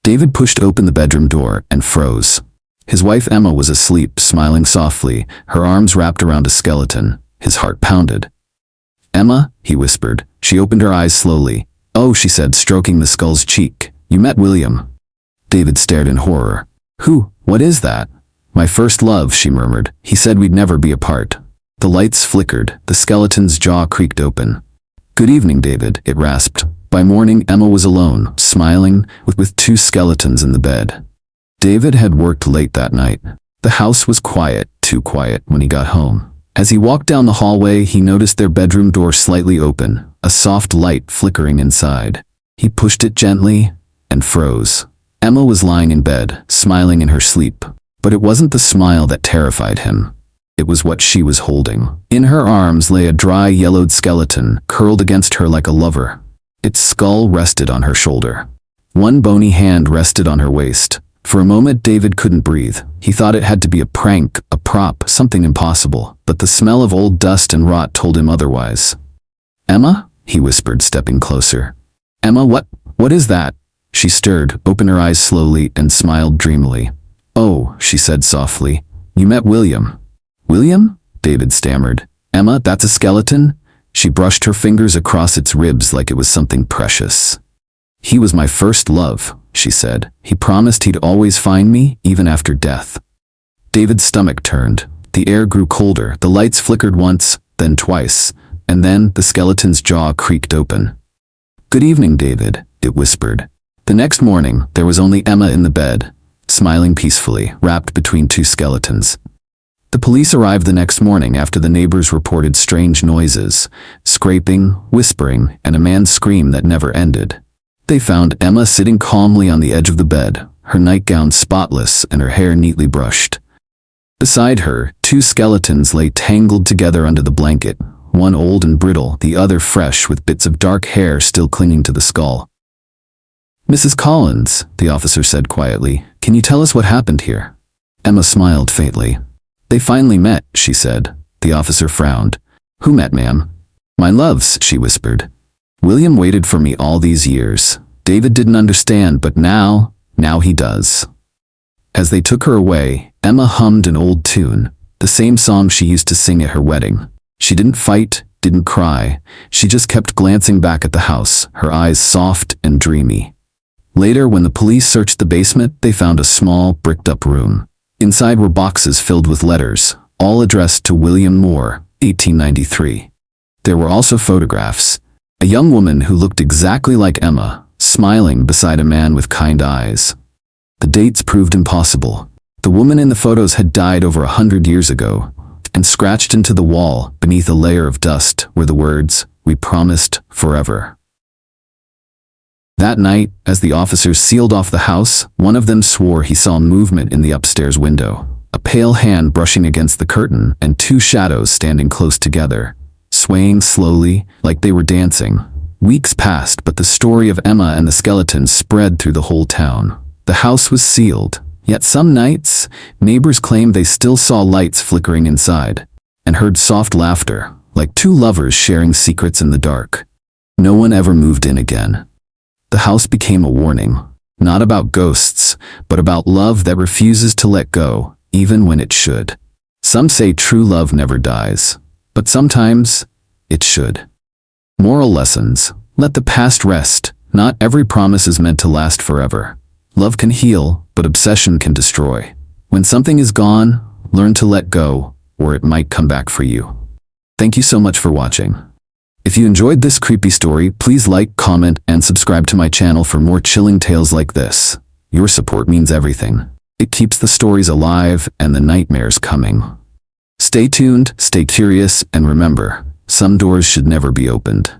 David pushed open the bedroom door and froze. His wife Emma was asleep, smiling softly, her arms wrapped around a skeleton. His heart pounded. "Emma," he whispered. She opened her eyes slowly. "Oh," she said, stroking the skull's cheek. "You met William." David stared in horror. "Who? What is that?" "My first love," she murmured. "He said we'd never be apart." The lights flickered. The skeleton's jaw creaked open. "Good evening, David," it rasped. By morning, Emma was alone, smiling, with two skeletons in the bed. David had worked late that night. The house was quiet, too quiet, when he got home. As he walked down the hallway, he noticed their bedroom door slightly open, a soft light flickering inside. He pushed it gently and froze. Emma was lying in bed, smiling in her sleep. But it wasn't the smile that terrified him. It was what she was holding. In her arms lay a dry, yellowed skeleton, curled against her like a lover. Its skull rested on her shoulder. One bony hand rested on her waist. For a moment, David couldn't breathe. He thought it had to be a prank, a prop, something impossible. But the smell of old dust and rot told him otherwise. "Emma?" he whispered, stepping closer. "Emma, what is that?" She stirred, opened her eyes slowly, and smiled dreamily. "Oh," she said softly, "you met William." "William?" David stammered. "Emma, that's a skeleton?" She brushed her fingers across its ribs like it was something precious. "He was my first love," she said. "He promised he'd always find me, even after death." David's stomach turned. The air grew colder. The lights flickered once, then twice, and then the skeleton's jaw creaked open. "Good evening, David," it whispered. The next morning, there was only Emma in the bed, smiling peacefully, wrapped between two skeletons. The police arrived the next morning after the neighbors reported strange noises, scraping, whispering, and a man's scream that never ended. They found Emma sitting calmly on the edge of the bed, her nightgown spotless and her hair neatly brushed. Beside her, two skeletons lay tangled together under the blanket, one old and brittle, the other fresh with bits of dark hair still clinging to the skull. "Mrs. Collins," the officer said quietly, "can you tell us what happened here?" Emma smiled faintly. "They finally met," she said. The officer frowned. "Who met, ma'am?" "My loves," she whispered. "William waited for me all these years." David didn't understand, but now he does. As they took her away, Emma hummed an old tune, the same song she used to sing at her wedding. She didn't fight, didn't cry. She just kept glancing back at the house, her eyes soft and dreamy. Later, when the police searched the basement, they found a small, bricked-up room. Inside were boxes filled with letters, all addressed to William Moore, 1893. There were also photographs. A young woman who looked exactly like Emma, smiling beside a man with kind eyes. The dates proved impossible. The woman in the photos had died over 100 years ago, and scratched into the wall, beneath a layer of dust, were the words, "We promised forever." That night, as the officers sealed off the house, one of them swore he saw movement in the upstairs window, a pale hand brushing against the curtain, and two shadows standing close together, swaying slowly, like they were dancing. Weeks passed, but the story of Emma and the skeletons spread through the whole town. The house was sealed, yet some nights, neighbors claimed they still saw lights flickering inside, and heard soft laughter, like two lovers sharing secrets in the dark. No one ever moved in again. The house became a warning, not about ghosts, but about love that refuses to let go, even when it should. Some say true love never dies, but sometimes it should. Moral lessons: let the past rest. Not every promise is meant to last forever. Love can heal, but obsession can destroy. When something is gone, learn to let go, or it might come back for you. Thank you so much for watching. If you enjoyed this creepy story, please like, comment, and subscribe to my channel for more chilling tales like this. Your support means everything. It keeps the stories alive and the nightmares coming. Stay tuned, stay curious, and remember, some doors should never be opened.